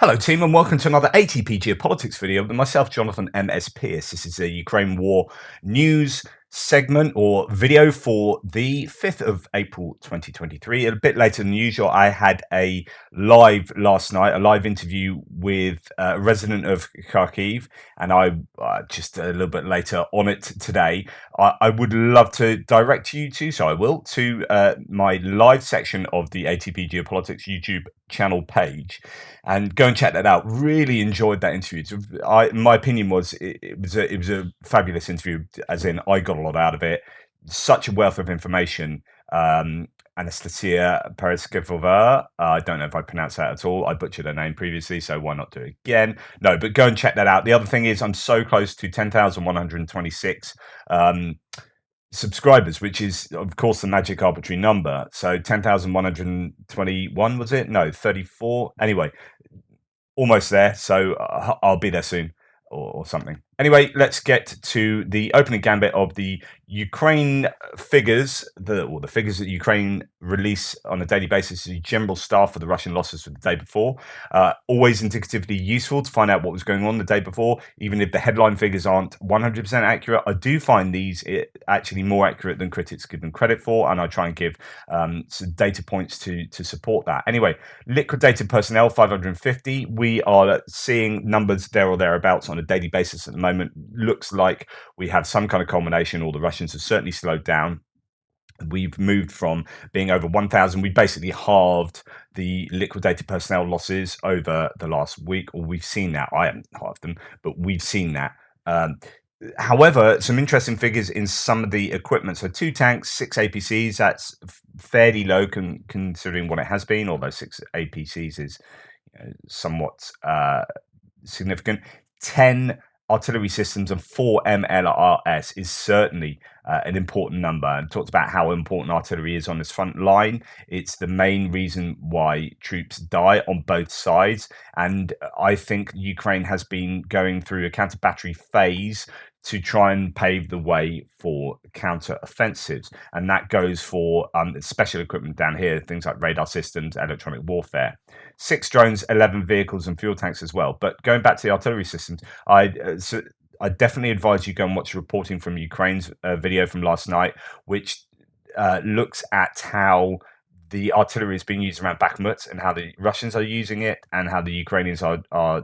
Hello, team, and welcome to another ATP Geopolitics video with myself, Jonathan M.S. Pierce. This is a Ukraine war news segment or video for the 5th of April 2023. A bit later than usual, I had a live last night, a live interview with a resident of Kharkiv, and I just a little bit later on it today. I would love to direct you to, so I will, to my live section of the ATP Geopolitics YouTube channel page and go and check that out. Really enjoyed that interview. My opinion was it was a fabulous interview, as in I got a lot out of it. Such a wealth of information. Anastasia Pereskivova. I don't know if I pronounced that at all. I butchered her name previously, so why not do it again? No, but go and check that out. The other thing is I'm so close to 10,126 subscribers, which is, of course, the magic arbitrary number. So 10,121, was it? No, 34. Anyway, almost there. So I'll be there soon or something. Anyway, let's get to the opening gambit of the Ukraine figures, the figures that Ukraine release on a daily basis, the general staff for the Russian losses for the day before. Always indicatively useful to find out what was going on the day before, even if the headline figures aren't 100% accurate. I do find these actually more accurate than critics give them credit for, and I try and give some data points to support that. Anyway, liquidated personnel 550. We are seeing numbers there or thereabouts on a daily basis at the moment. Looks like we have some kind of culmination, or the Russians have certainly slowed down. We've moved from being over 1,000. We basically halved the liquidated personnel losses over the last week, or we've seen that. I haven't halved them, but we've seen that. However, some interesting figures in some of the equipment. So 2 tanks, 6 APCs. That's fairly low considering what it has been, although 6 APCs is somewhat significant. 10 artillery systems and 4 MLRS is certainly an important number, and talked about how important artillery is on this front line. It's the main reason why troops die on both sides, and I think Ukraine has been going through a counter-battery phase to try and pave the way for counter-offensives, and that goes for special equipment down here, things like radar systems, electronic warfare. 6 drones, 11 vehicles, and fuel tanks as well. But going back to the artillery systems, I definitely advise you go and watch the reporting from Ukraine's video from last night, which looks at how the artillery is being used around Bakhmut and how the Russians are using it, and how the Ukrainians are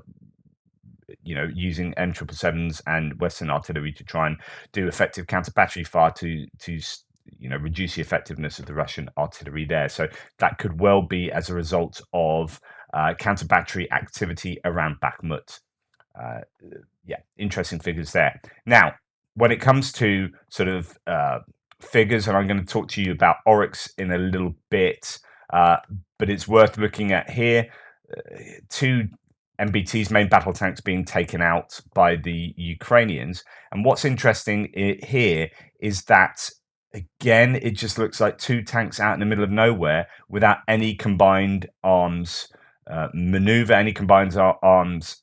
using M777s and Western artillery to try and do effective counter-battery fire to reduce the effectiveness of the Russian artillery there. So that could well be as a result of counter-battery activity around Bakhmut. Interesting figures there. Now, when it comes to sort of figures, and I'm going to talk to you about Oryx in a little bit, but it's worth looking at here. 2 MBT's main battle tanks being taken out by the Ukrainians. And what's interesting here is that, again, it just looks like 2 tanks out in the middle of nowhere without any combined arms maneuver, any combined arms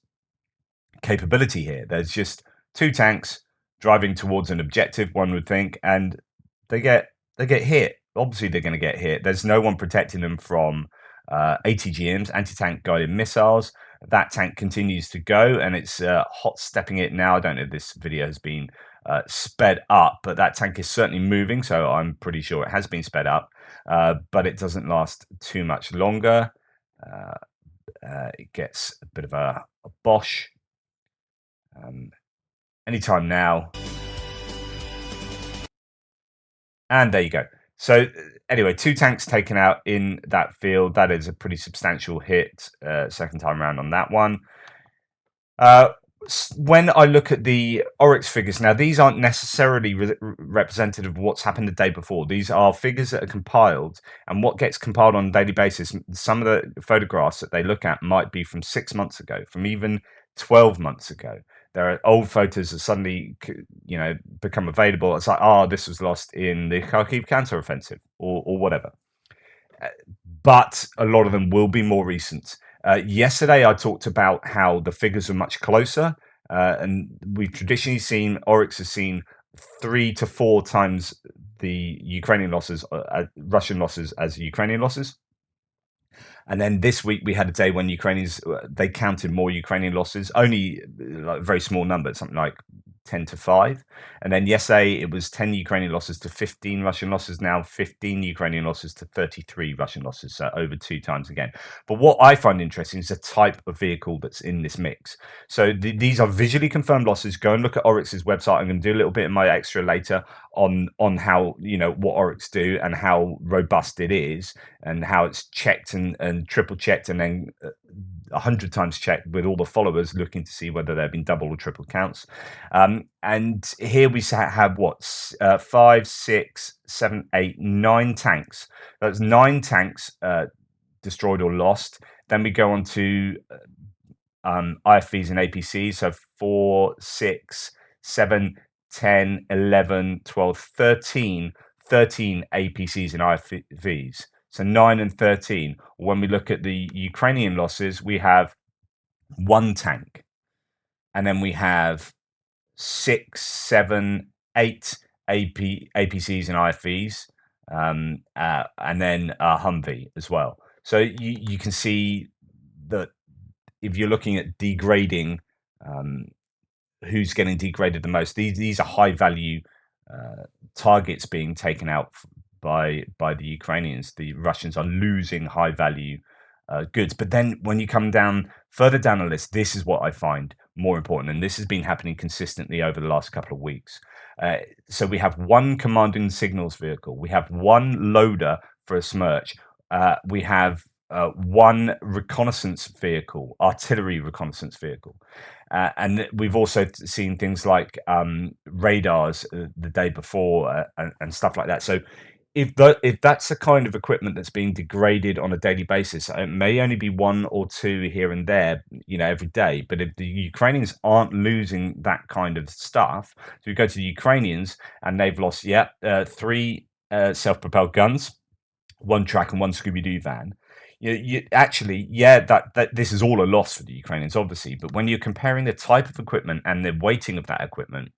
capability here. There's just 2 tanks driving towards an objective, one would think, and they get hit. Obviously, they're going to get hit. There's no one protecting them from ATGMs, anti-tank guided missiles. That tank continues to go, and it's hot stepping it now. I don't know if this video has been sped up, but that tank is certainly moving, so I'm pretty sure it has been sped up, but it doesn't last too much longer. It gets a bit of a bosh anytime now, and there you go. So anyway, 2 tanks taken out in that field. That is a pretty substantial hit second time around on that one. When I look at the Oryx figures, now these aren't necessarily representative of what's happened the day before. These are figures that are compiled, and what gets compiled on a daily basis, some of the photographs that they look at might be from 6 months ago, from even 12 months ago. There are old photos that suddenly, become available. It's like, this was lost in the Kharkiv counteroffensive or whatever. But a lot of them will be more recent. Yesterday, I talked about how the figures are much closer, and we've traditionally seen Oryx has seen 3 to 4 times the Ukrainian losses, Russian losses as Ukrainian losses. And then this week we had a day when Ukrainians they counted more Ukrainian losses, only like a very small number, something like 10-5. And then yesterday it was 10 Ukrainian losses to 15 Russian losses. Now 15 Ukrainian losses to 33 Russian losses, so over 2 times again. But what I find interesting is the type of vehicle that's in this mix. So these are visually confirmed losses. Go and look at Oryx's website. I'm going to do a little bit of my extra later on how, what Oryx do and how robust it is and how it's checked and triple checked and then 100 times checked with all the followers looking to see whether there have been double or triple counts. And here we have what, 5, 6, 7, 8, 9 tanks. That's 9 tanks destroyed or lost. Then we go on to IFVs and APCs. So 4, 6, 7, 10, 11, 12, 13 APCs and IFVs. So 9 and 13. When we look at the Ukrainian losses, we have 1 tank. And then we have 6, 7, 8 APCs and IFVs. And then a Humvee as well. So you can see that if you're looking at degrading, who's getting degraded the most, these are high value targets being taken out by the Ukrainians. The Russians are losing high value goods. But then when you come down further down the list, this is what I find more important, and this has been happening consistently over the last couple of weeks. So we have 1 command and signals vehicle, we have 1 loader for a Smerch, we have 1 reconnaissance vehicle, artillery reconnaissance vehicle. And we've also seen things like radars the day before and stuff like that. So if that's the kind of equipment that's being degraded on a daily basis, it may only be 1 or 2 here and there, every day. But if the Ukrainians aren't losing that kind of stuff, so we go to the Ukrainians and they've lost 3 self-propelled guns, 1 track and 1 Scooby-Doo van. You actually, that this is all a loss for the Ukrainians, obviously. But when you're comparing the type of equipment and the weighting of that equipment,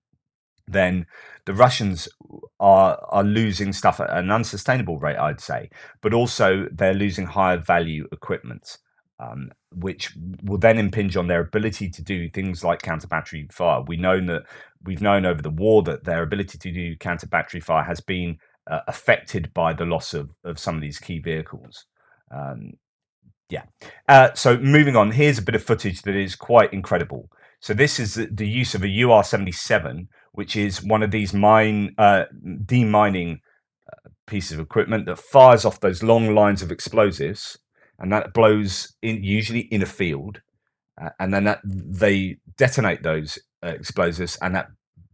then the Russians are losing stuff at an unsustainable rate, I'd say. But also they're losing higher value equipment, which will then impinge on their ability to do things like counter battery fire. We've known over the war that their ability to do counter battery fire has been affected by the loss of some of these key vehicles. So moving on, here's a bit of footage that is quite incredible. So this is the use of a UR-77, which is one of these demining pieces of equipment that fires off those long lines of explosives, and that blows usually in a field, and then they detonate those explosives, and that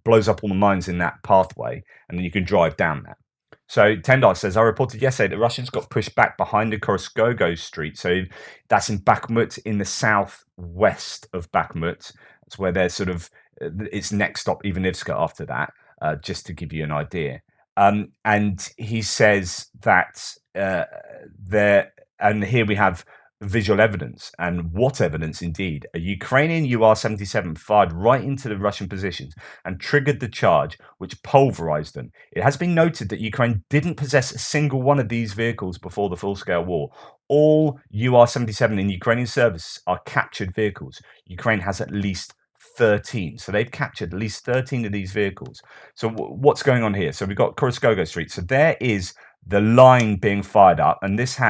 blows up all the mines in that pathway, and then you can drive down that. So Tendar says, I reported yesterday that Russians got pushed back behind the Koroskogo Street. So that's in Bakhmut, in the southwest of Bakhmut. That's where they're sort of, it's next stop Ivanivska after that, just to give you an idea. And he says that and here we have visual evidence, and what evidence indeed. A Ukrainian UR-77 fired right into the Russian positions and triggered the charge, which pulverized them. It has been noted that Ukraine didn't possess a single one of these vehicles before the full-scale war. All UR-77 in Ukrainian service are captured vehicles. Ukraine has at least 13. So they've captured at least 13 of these vehicles. So what's going on here? So we've got Koroskogo Street. So there is the line being fired up, and this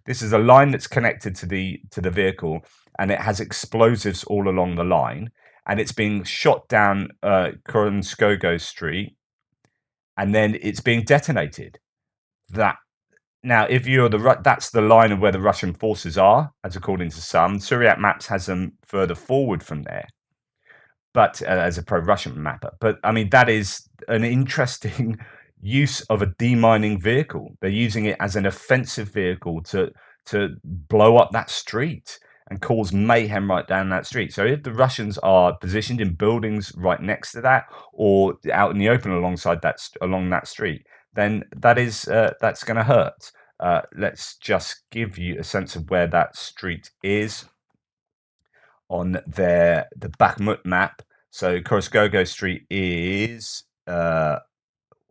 is a line that's connected to the vehicle, and it has explosives all along the line, and it's being shot down Koroskogo Street, and then it's being detonated. Now, if you're that's the line of where the Russian forces are, as according to some. Syriac Maps has them further forward from there, but as a pro-Russian mapper. But I mean, that is an interesting use of a demining vehicle. They're using it as an offensive vehicle to blow up that street and cause mayhem right down that street. So if the Russians are positioned in buildings right next to that or out in the open alongside along that street, then that's going to hurt. Let's just give you a sense of where that street is on the Bakhmut map. So Koroskogo Street is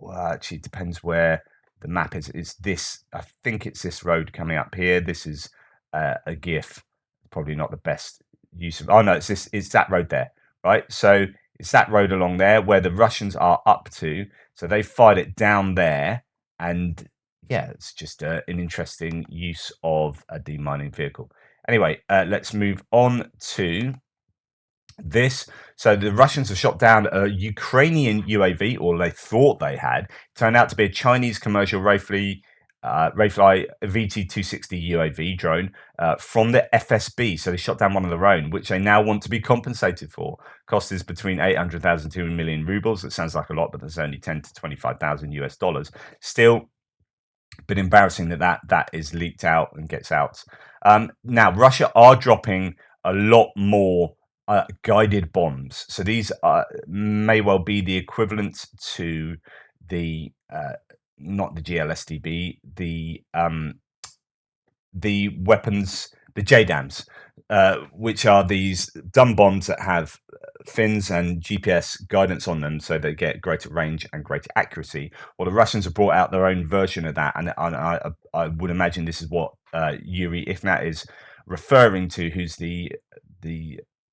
well, actually, it depends where the map is. It's this. I think it's this road coming up here. This is a GIF. Probably not the best use of. Oh no, it's that road there, right? So it's that road along there where the Russians are up to. So they fired it down there, and yeah, it's just an interesting use of a demining vehicle. Anyway, let's move on to this. So the Russians have shot down a Ukrainian UAV, or they thought they had. Turned out to be a Chinese commercial Rayfly VT-260 UAV drone from the FSB. So they shot down one of their own, which they now want to be compensated for. Cost is between 800,000 to 2 million rubles. It sounds like a lot, but there's only 10 to 25,000 US dollars. Still, bit embarrassing that is leaked out and gets out. Now, Russia are dropping a lot more guided bombs. So these may well be the equivalent to the not the GLSDB, the weapons, the JDAMs, which are these dumb bombs that have fins and GPS guidance on them, so they get greater range and greater accuracy. Well, the Russians have brought out their own version of that, and I would imagine this is what Yuri Ignat is referring to, who's the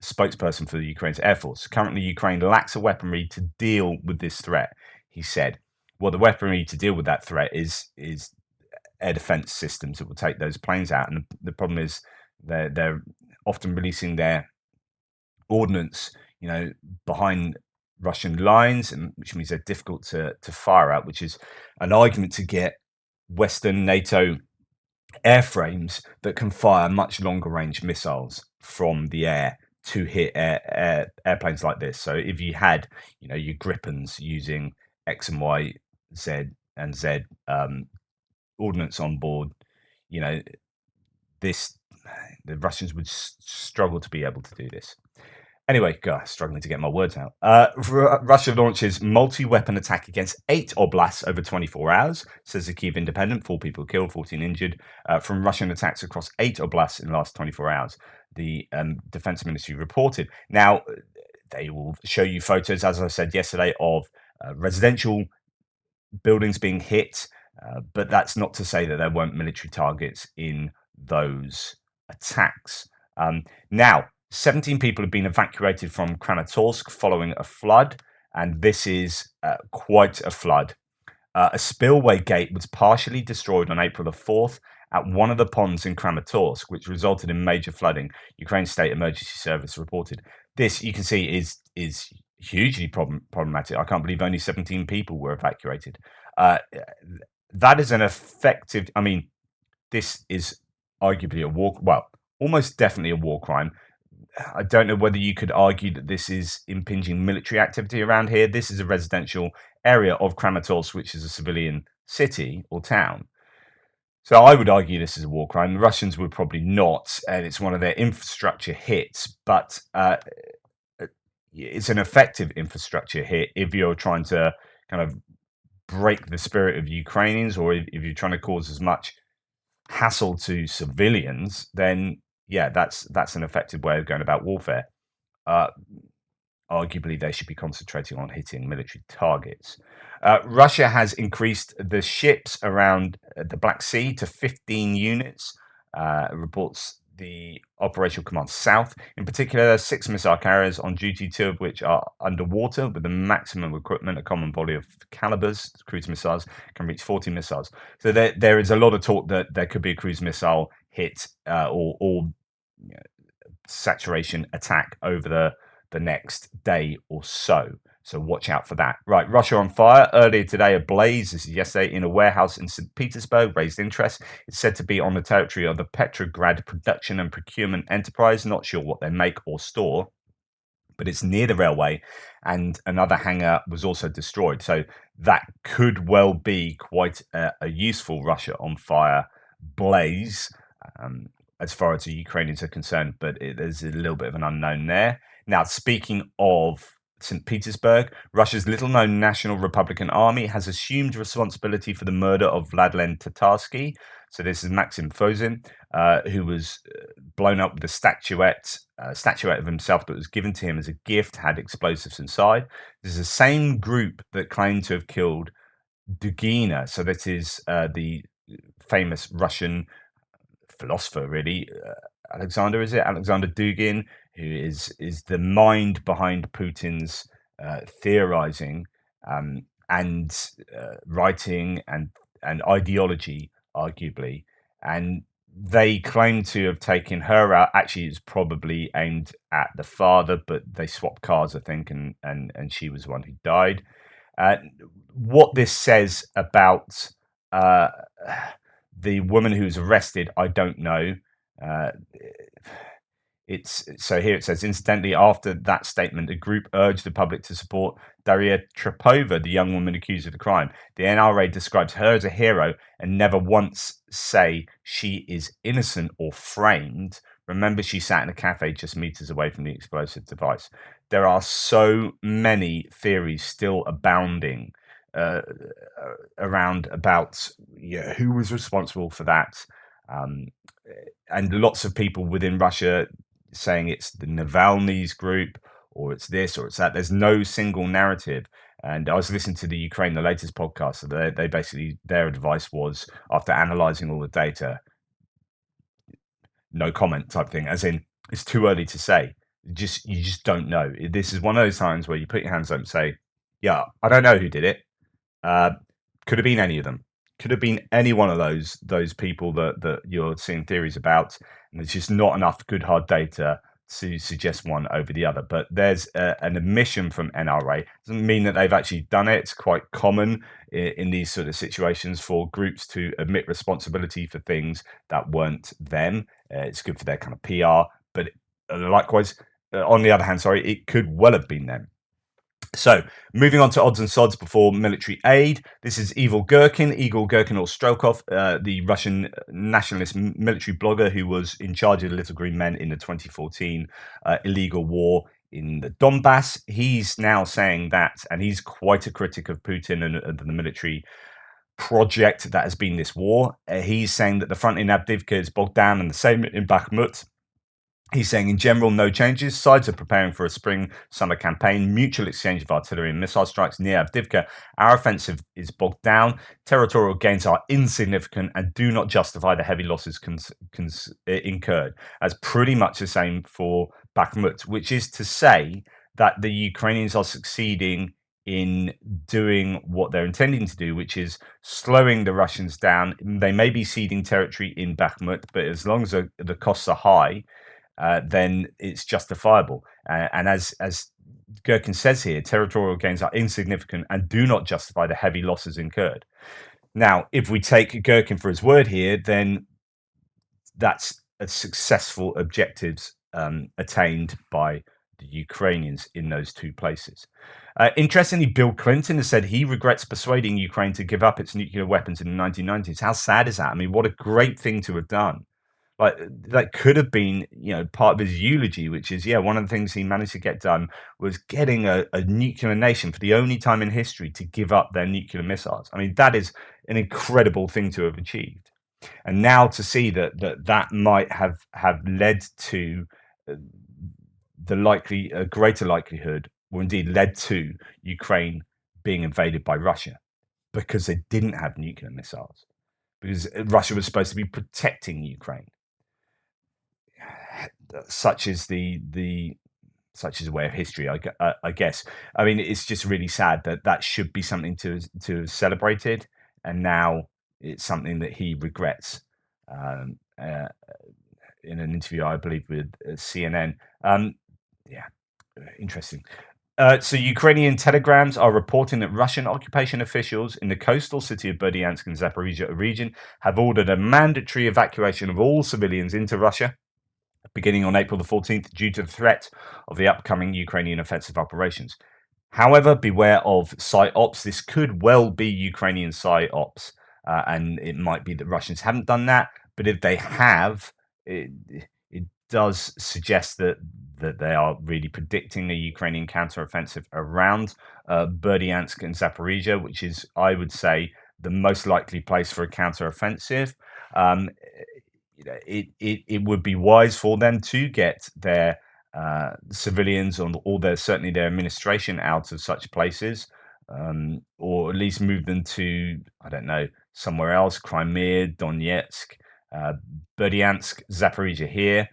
spokesperson for the Ukraine's Air Force. Currently, Ukraine lacks a weaponry to deal with this threat, he said. Well, the weaponry to deal with that threat is air defense systems that will take those planes out. And the problem is they're often releasing their ordnance, behind Russian lines, and which means they're difficult to fire at, which is an argument to get Western NATO airframes that can fire much longer range missiles from the air to hit airplanes like this. So if you had, your Gripens using X and Y, Z and Z ordnance on board, this the Russians would struggle to be able to do this. Anyway, God, struggling to get my words out. Russia launches multi-weapon attack against 8 oblasts over 24 hours, says the Kyiv Independent. 4 people killed, 14 injured from Russian attacks across 8 oblasts in the last 24 hours, the Defense Ministry reported. Now, they will show you photos, as I said yesterday, of residential buildings being hit, but that's not to say that there weren't military targets in those attacks. Now, 17 people have been evacuated from Kramatorsk following a flood, and this is quite a flood. A spillway gate was partially destroyed on April the 4th at one of the ponds in Kramatorsk, which resulted in major flooding. Ukraine State Emergency Service reported. This, you can see, is hugely problematic. I can't believe only 17 people were evacuated. That is an effective. I mean, this is arguably a war. Well, almost definitely a war crime. I don't know whether you could argue that this is impinging military activity around here. This is a residential area of Kramatorsk, which is a civilian city or town. So I would argue this is a war crime. The Russians would probably not, and it's one of their infrastructure hits. But it's an effective infrastructure hit if you're trying to kind of break the spirit of Ukrainians, or if you're trying to cause as much hassle to civilians, then yeah, that's an effective way of going about warfare. Arguably, they should be concentrating on hitting military targets. Russia has increased the ships around the Black Sea to 15 units, reports the Operational Command South. In particular, 6 missile carriers on duty, 2 of which are underwater with the maximum equipment. A common volley of calibers, cruise missiles, can reach 40 missiles. So there is a lot of talk that there could be a cruise missile hit or saturation attack over the next day or so. So watch out for that. Right, Russia on fire. Earlier today, a blaze, this is yesterday, in a warehouse in St. Petersburg raised interest. It's said to be on the territory of the Petrograd Production and Procurement Enterprise. Not sure what they make or store, but it's near the railway, and another hangar was also destroyed. So that could well be quite a useful Russia on fire blaze, as far as the Ukrainians are concerned, but there's a little bit of an unknown there. Now, speaking of St. Petersburg, Russia's little-known National Republican Army has assumed responsibility for the murder of Vladlen Tatarsky. So this is Maxim Fozin, who was blown up with a statuette of himself that was given to him as a gift, had explosives inside. This is the same group that claimed to have killed Dugina. So that is the famous Russian philosopher, really. Alexander Dugin, who is the mind behind Putin's theorizing and writing and ideology, arguably. And they claim to have taken her out. Actually, it's probably aimed at the father, but they swapped cars, I think, and she was the one who died. Uh, what this says about uh, the woman who was arrested, I don't know. Uh, it's so here it says, incidentally, after that statement, the group urged the public to support Daria Tripova, the young woman accused of the crime. The NRA describes her as a hero and never once say she is innocent or framed. Remember, she sat in a cafe just meters away from the explosive device. There are so many theories still abounding uh, around about who was responsible for that. Um, and lots of people within Russia saying it's the Navalny's group or it's this or it's that. There's no single narrative. And I was listening to the Ukraine, the latest podcast. So they basically, their advice was, after analyzing all the data, no comment type thing, as in it's too early to say. You just don't know. This is one of those times where you put your hands up and say, yeah, I don't know who did it. Uh, could have been any of them. Could have been any one of those people that you're seeing theories about, and there's just not enough good hard data to suggest one over the other. But there's an admission from NRA. Doesn't mean that they've actually done it. It's quite common in these sort of situations for groups to admit responsibility for things that weren't them. It's good for their kind of PR. But likewise, on the other hand, sorry, it could well have been them. So, moving on to odds and sods before military aid. This is Igor Gherkin or Strelkov, the Russian nationalist military blogger who was in charge of the Little Green Men in the 2014 illegal war in the Donbass. He's now saying that, and he's quite a critic of Putin and the military project that has been this war. He's saying that the front in Avdiivka is bogged down and the same in Bakhmut. He's saying, in general, no changes. Sides are preparing for a spring-summer campaign, mutual exchange of artillery and missile strikes near Avdiivka. Our offensive is bogged down. Territorial gains are insignificant and do not justify the heavy losses incurred. That's pretty much the same for Bakhmut, which is to say that the Ukrainians are succeeding in doing what they're intending to do, which is slowing the Russians down. They may be ceding territory in Bakhmut, but as long as the costs are high, then it's justifiable. And as Gherkin says here, territorial gains are insignificant and do not justify the heavy losses incurred. Now, if we take Gherkin for his word here, then that's a successful objectives attained by the Ukrainians in those two places. Interestingly, Bill Clinton has said he regrets persuading Ukraine to give up its nuclear weapons in the 1990s. How sad is that? I mean, what a great thing to have done. Like, that could have been, part of his eulogy, which is, one of the things he managed to get done was getting a nuclear nation for the only time in history to give up their nuclear missiles. I mean, that is an incredible thing to have achieved. And now to see that might have led to the greater likelihood, or indeed led to Ukraine being invaded by Russia because they didn't have nuclear missiles, because Russia was supposed to be protecting Ukraine. Such is the way of history, I guess. I mean, it's just really sad that should be something to have celebrated, and now it's something that he regrets. In an interview, I believe, with CNN. Interesting. So Ukrainian telegrams are reporting that Russian occupation officials in the coastal city of Berdyansk and Zaporizhia region have ordered a mandatory evacuation of all civilians into Russia, beginning on April the 14th, due to the threat of the upcoming Ukrainian offensive operations. However, beware of psyops. This could well be Ukrainian psyops, and it might be that Russians haven't done that. But if they have, it does suggest that they are really predicting a Ukrainian counteroffensive around Berdyansk and Zaporizhia, which is, I would say, the most likely place for a counteroffensive. It would be wise for them to get their civilians or certainly their administration out of such places, or at least move them to, I don't know, somewhere else, Crimea, Donetsk, Berdyansk, Zaporizhia here.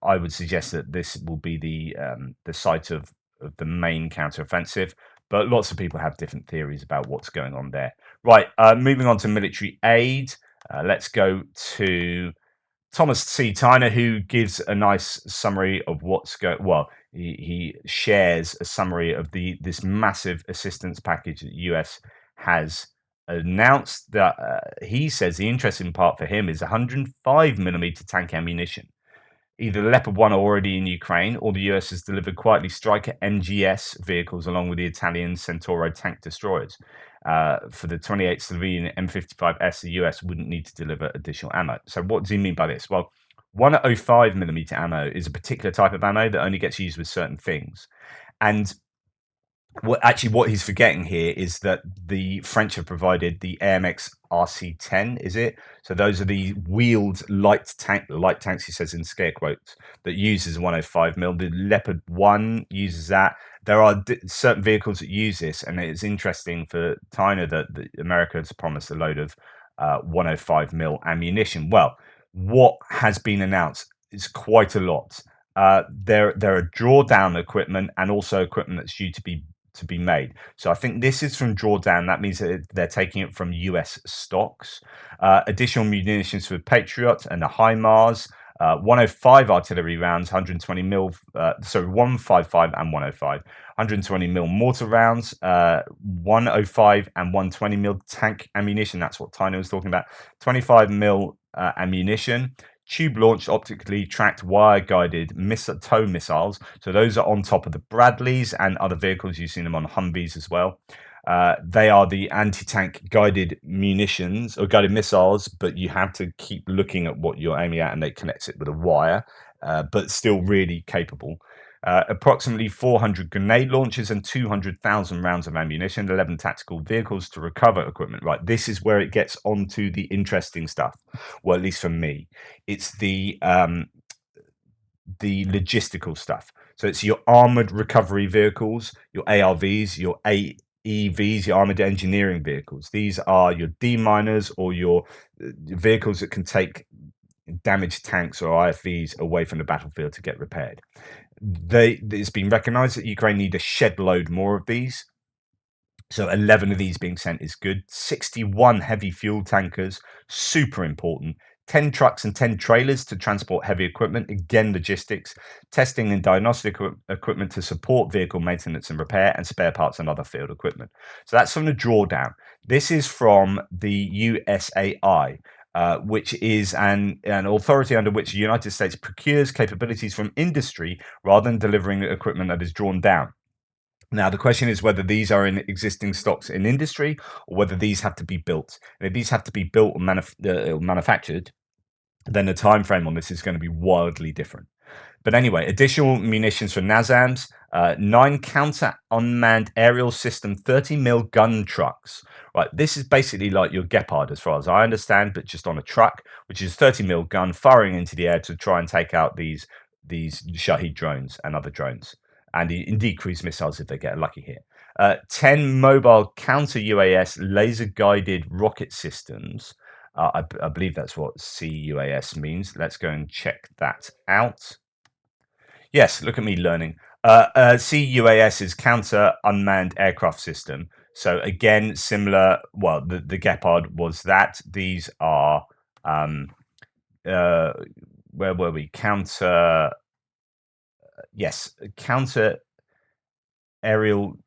I would suggest that this will be the site of the main counteroffensive, but lots of people have different theories about what's going on there. Right, moving on to military aid. Let's go to Thomas C. Tyner, who gives a nice summary of what's going. Well, he shares a summary of this massive assistance package that the US has announced. That he says the interesting part for him is 105 millimeter tank ammunition. Either the Leopard 1 are already in Ukraine, or the US has delivered quietly Striker NGS vehicles along with the Italian Centauro tank destroyers. For the 28 Slovenian M55S, the US wouldn't need to deliver additional ammo. So what does he mean by this? Well, 105 millimeter ammo is a particular type of ammo that only gets used with certain things. And what he's forgetting here is that the French have provided the AMX RC10, is it? So those are the wheeled light tanks, he says in scare quotes, that uses 105 mil. The Leopard 1 uses that. There are certain vehicles that use this, and it's interesting for Tyner that America has promised a load of 105 mil ammunition. Well, what has been announced is quite a lot. There are drawdown equipment and also equipment that's due to be made. So I think this is from drawdown. That means that they're taking it from US stocks. Additional munitions for Patriot and the HIMARS. 105 artillery rounds, 120 mil. 155 and 105. 120 mil mortar rounds, 105 and 120 mil tank ammunition. That's what Tyner was talking about. 25 mil ammunition. Tube launched, optically tracked, wire guided tow missiles. So those are on top of the Bradleys and other vehicles. You've seen them on Humvees as well. They are the anti-tank guided munitions or guided missiles, but you have to keep looking at what you're aiming at, and they connect it with a wire, but still really capable. Approximately 400 grenade launchers and 200,000 rounds of ammunition, 11 tactical vehicles to recover equipment. Right, this is where it gets onto the interesting stuff. Well, at least for me, it's the logistical stuff. So it's your armored recovery vehicles, your ARVs, your AEVs, your armored engineering vehicles. These are your D-miners or your vehicles that can take damaged tanks or IFVs away from the battlefield to get repaired. It's been recognized that Ukraine need a shed load more of these. So 11 of these being sent is good. 61 heavy fuel tankers, super important. 10 trucks and 10 trailers to transport heavy equipment. Again, logistics, testing and diagnostic equipment to support vehicle maintenance and repair, and spare parts and other field equipment. So that's from the drawdown. This is from the USAI. Which is an authority under which the United States procures capabilities from industry rather than delivering equipment that is drawn down. Now, the question is whether these are in existing stocks in industry or whether these have to be built. And if these have to be built or manufactured, then the time frame on this is going to be wildly different. But anyway, additional munitions for NASAMS, 9 counter unmanned aerial system 30 mil gun trucks. Right, this is basically like your Gepard, as far as I understand, but just on a truck, which is 30 mil gun firing into the air to try and take out these Shahed drones and other drones, and indeed cruise missiles if they get a lucky hit. 10 mobile counter UAS laser guided rocket systems. I believe that's what CUAS means. Let's go and check that out. Yes, look at me learning. CUAS is Counter Unmanned Aircraft System. So again, similar. Well, the Gepard was that. These are where were we? Counter aerial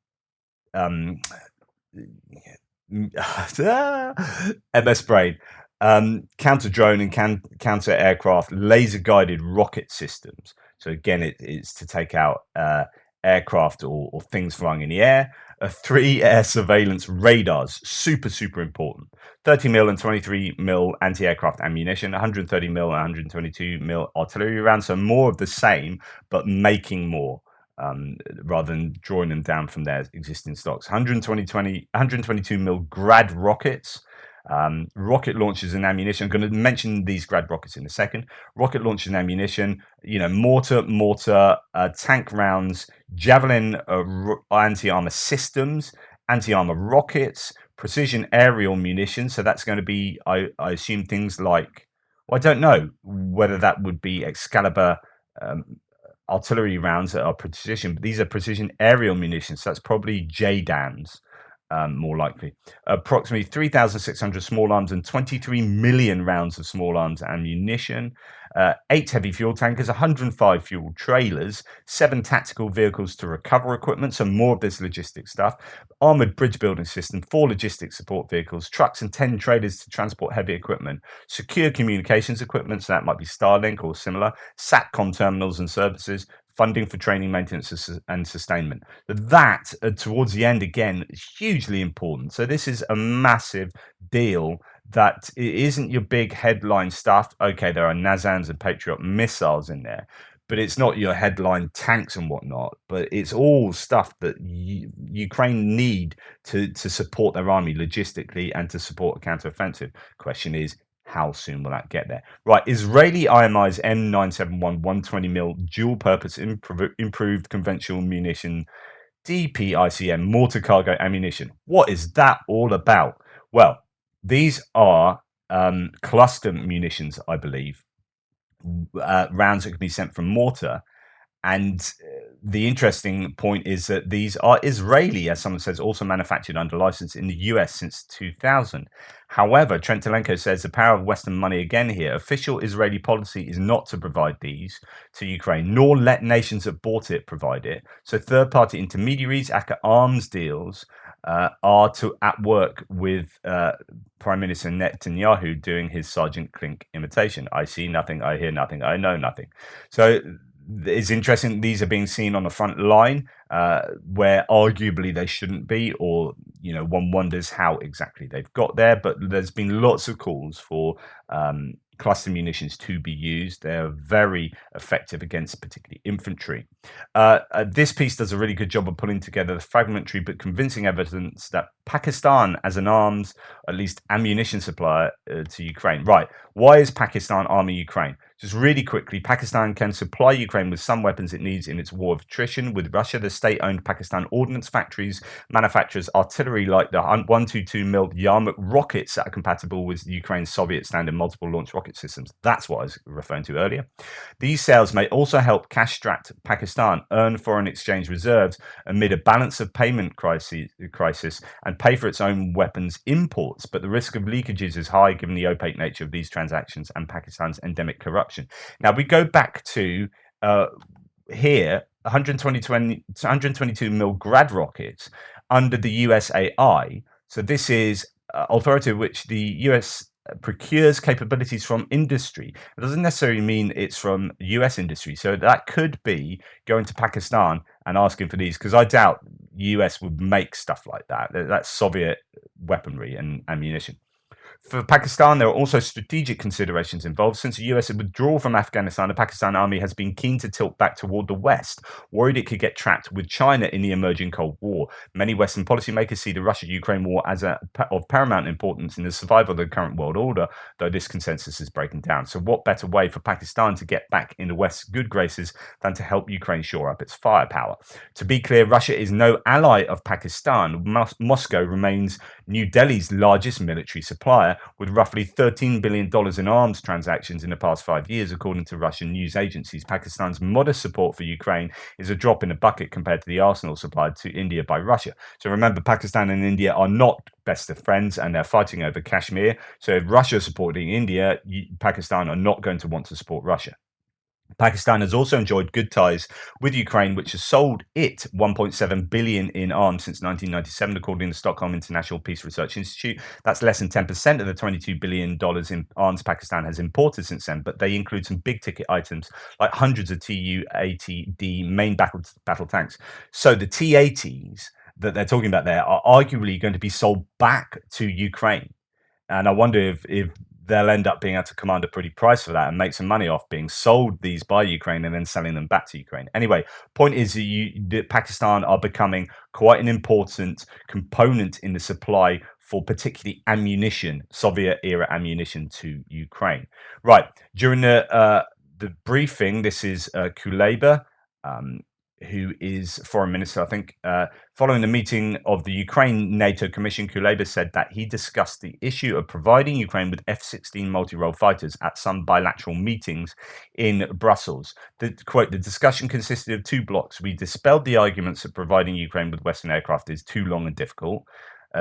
MS brain. Counter drone and counter aircraft laser guided rocket systems. So again, it's to take out aircraft or things flying in the air. 3 air surveillance radars, super important. 30 mil and 23 mil anti-aircraft ammunition, 130 mil and 122 mil artillery rounds. So more of the same, but making more. Rather than drawing them down from their existing stocks. 122 mil Grad rockets, rocket launchers and ammunition. I'm going to mention these Grad rockets in a second. Rocket launchers and ammunition, mortar, tank rounds, javelin anti-armor systems, anti-armor rockets, precision aerial munitions. So that's going to be, I assume, things like, Well, I don't know whether that would be Excalibur um, artillery rounds that are precision, but these are precision aerial munitions. So that's probably JDAMs, more likely. Approximately 3,600 small arms and 23 million rounds of small arms ammunition. 8 heavy fuel tankers, 105 fuel trailers, 7 tactical vehicles to recover equipment, so more of this logistics stuff, armored bridge building system, 4 logistics support vehicles, trucks and 10 trailers to transport heavy equipment, secure communications equipment, so that might be Starlink or similar, SATCOM terminals and services, funding for training, maintenance, and sustainment. That, towards the end, again, is hugely important. So this is a massive deal that it isn't your big headline stuff. Okay, there are Nazans and Patriot missiles in there, but it's not your headline tanks and whatnot. But it's all stuff that Ukraine need to support their army logistically and to support a counteroffensive. Question is, how soon will that get there? Right, Israeli IMI's M971 120mm dual-purpose improved conventional munition DPICM mortar cargo ammunition. What is that all about? Well, these are cluster munitions, I believe, rounds that can be sent from mortar. And the interesting point is that these are Israeli, as someone says, also manufactured under license in the US since 2000. However, Trentelenko says the power of Western money again here. Official Israeli policy is not to provide these to Ukraine, nor let nations that bought it provide it. So third party intermediaries, aka arms deals, are to at work with Prime Minister Netanyahu doing his Sergeant Klink imitation. I see nothing, I hear nothing, I know nothing. So it's interesting these are being seen on the front line where arguably they shouldn't be, or one wonders how exactly they've got there. But there's been lots of calls for cluster munitions to be used. They're very effective against particularly infantry. This piece does a really good job of pulling together the fragmentary but convincing evidence that Pakistan, as an arms, at least ammunition supplier to Ukraine. Right, why is Pakistan arming Ukraine? Just really quickly, Pakistan can supply Ukraine with some weapons it needs in its war of attrition with Russia. The state-owned Pakistan ordnance factories manufactures artillery like the 122mm Yarmouk rockets that are compatible with Ukraine's Soviet standard multiple launch rocket systems. That's what I was referring to earlier. These sales may also help cash-strapped Pakistan earn foreign exchange reserves amid a balance of payment crisis and pay for its own weapons imports. But the risk of leakages is high given the opaque nature of these transactions and Pakistan's endemic corruption. Now, we go back to here 122 mil Grad rockets under the USAI. So this is authority which the US procures capabilities from industry. It doesn't necessarily mean it's from US industry. So that could be going to Pakistan and asking for these, because I doubt US would make stuff like that. That's Soviet weaponry and ammunition. For Pakistan, there are also strategic considerations involved. Since the US withdrawal from Afghanistan, the Pakistan army has been keen to tilt back toward the West, worried it could get trapped with China in the emerging Cold War. Many Western policymakers see the Russia-Ukraine war as of paramount importance in the survival of the current world order, though this consensus is breaking down. So what better way for Pakistan to get back in the West's good graces than to help Ukraine shore up its firepower? To be clear, Russia is no ally of Pakistan. Moscow remains New Delhi's largest military supplier, with roughly $13 billion in arms transactions in the past 5 years, according to Russian news agencies. Pakistan's modest support for Ukraine is a drop in the bucket compared to the arsenal supplied to India by Russia. So remember, Pakistan and India are not best of friends, and they're fighting over Kashmir. So if Russia is supporting India, Pakistan are not going to want to support Russia. Pakistan has also enjoyed good ties with Ukraine, which has sold it 1.7 billion in arms since 1997, according to the Stockholm International Peace Research Institute. That's less than 10% of the $22 billion in arms Pakistan has imported since then, but they include some big ticket items like hundreds of Tu-80D main battle tanks. So the T-80s that they're talking about there are arguably going to be sold back to Ukraine. And I wonder if they'll end up being able to command a pretty price for that and make some money off being sold these by Ukraine and then selling them back to Ukraine. Anyway, point is that Pakistan are becoming quite an important component in the supply for particularly ammunition, Soviet-era ammunition to Ukraine. Right, during the briefing, this is Kuleba, who is foreign minister, I think, following the meeting of the Ukraine NATO Commission, Kuleba said that he discussed the issue of providing Ukraine with F-16 multi-role fighters at some bilateral meetings in Brussels. Quote, the discussion consisted of two blocks. We dispelled the arguments that providing Ukraine with Western aircraft is too long and difficult.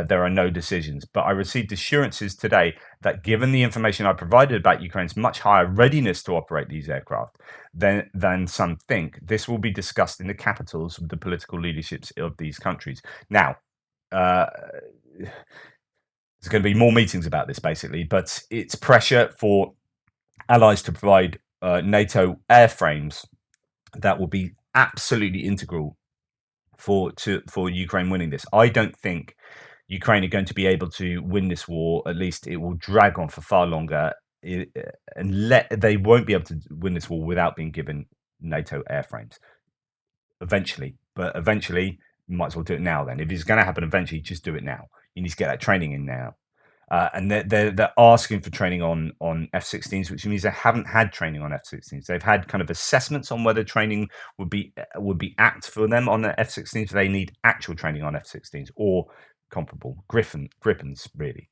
There are no decisions, but I received assurances today that given the information I provided about Ukraine's much higher readiness to operate these aircraft than some think, this will be discussed in the capitals of the political leaderships of these countries. Now, there's going to be more meetings about this, basically, but it's pressure for allies to provide NATO airframes that will be absolutely integral for Ukraine winning this. I don't think Ukraine are going to be able to win this war. At least it will drag on for far longer, and they won't be able to win this war without being given NATO airframes. Eventually, but eventually, you might as well do it now. Then, if it's going to happen eventually, just do it now. You need to get that training in now. And they're asking for training on F-16s, which means they haven't had training on F-16s. They've had kind of assessments on whether training would be apt for them on the F-16s. They need actual training on F-16s or comparable Gripens, really.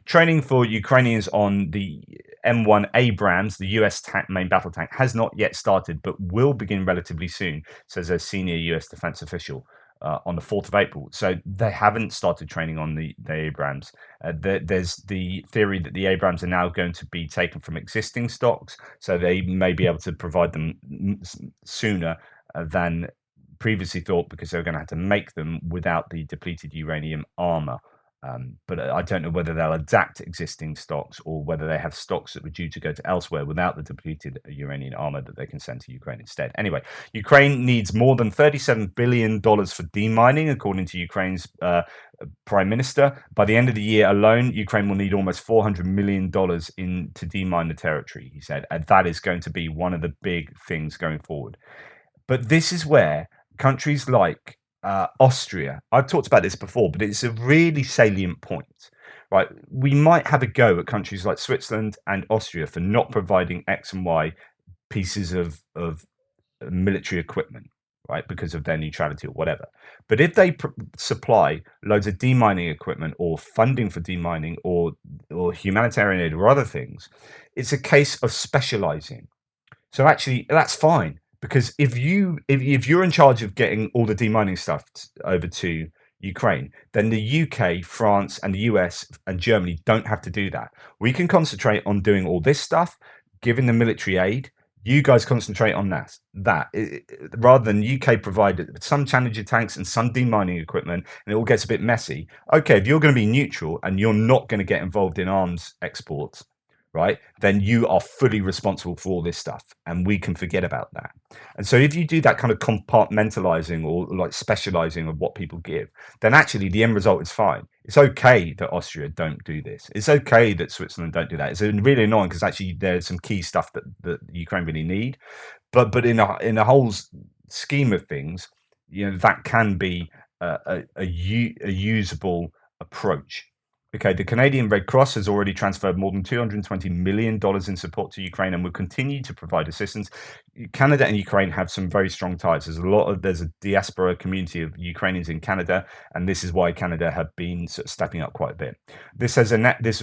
Training for Ukrainians on the M1 Abrams, the US main battle tank, has not yet started, but will begin relatively soon, says a senior US defense official. On the 4th of April. So they haven't started training on the Abrams. There's the theory that the Abrams are now going to be taken from existing stocks, so they may be able to provide them sooner than previously thought, because they're going to have to make them without the depleted uranium armor. But I don't know whether they'll adapt existing stocks or whether they have stocks that were due to go to elsewhere without the depleted uranium armor that they can send to Ukraine instead. Anyway, Ukraine needs more than $37 billion for demining, according to Ukraine's prime minister. By the end of the year alone, Ukraine will need almost $400 million to demine the territory, he said. And that is going to be one of the big things going forward. But this is where countries like Austria, I've talked about this before, but it's a really salient point, right? We might have a go at countries like Switzerland and Austria for not providing X and Y pieces of military equipment, right, because of their neutrality or whatever. But if they supply loads of demining equipment or funding for demining or humanitarian aid or other things, it's a case of specializing. So actually, that's fine. Because if you're in charge of getting all the demining stuff over to Ukraine, then the UK, France, and the US and Germany don't have to do that. We can concentrate on doing all this stuff, giving the military aid. You guys concentrate on that rather than UK provide some Challenger tanks and some demining equipment, and it all gets a bit messy. Okay, if you're going to be neutral and you're not going to get involved in arms exports, right, then you are fully responsible for all this stuff, and we can forget about that. And so if you do that kind of compartmentalizing or like specializing of what people give, then actually the end result is fine. It's okay that Austria don't do this. It's okay that Switzerland don't do that. It's really annoying because actually there's some key stuff that Ukraine really need, but in a whole scheme of things, that can be a usable approach. Okay, the Canadian Red Cross has already transferred more than $220 million in support to Ukraine and will continue to provide assistance. Canada and Ukraine have some very strong ties. There's a diaspora community of Ukrainians in Canada, and this is why Canada have been sort of stepping up quite a bit. This was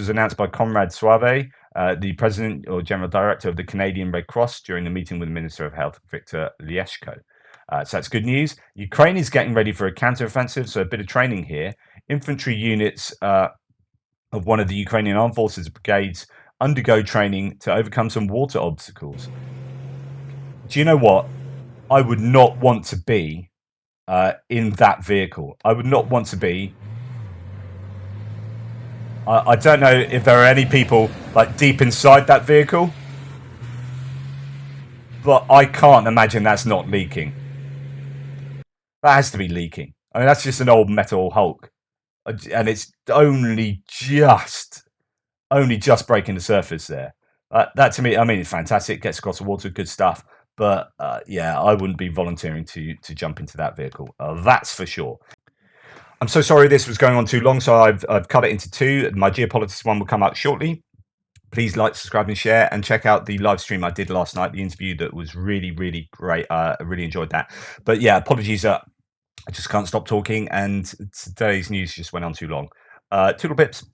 announced by Conrad Suave, the president or general director of the Canadian Red Cross, during the meeting with the Minister of Health, Victor Lieshko. So that's good news. Ukraine is getting ready for a counteroffensive, so a bit of training here. Infantry units of one of the Ukrainian Armed Forces brigades undergo training to overcome some water obstacles. Do you know what? I would not want to be in that vehicle. I would not want to be. I don't know if there are any people like deep inside that vehicle, but I can't imagine that's not leaking. That has to be leaking. I mean, that's just an old metal Hulk, and it's only just breaking the surface there. That to me, I mean, it's fantastic. Gets across the water, good stuff. But yeah, I wouldn't be volunteering to jump into that vehicle. That's for sure. I'm so sorry this was going on too long, so I've cut it into two. My geopolitics one will come out shortly. Please like, subscribe, and share, and check out the live stream I did last night. The interview that was really, really great. I really enjoyed that. But yeah, apologies. I just can't stop talking, and today's news just went on too long. Toodle pips.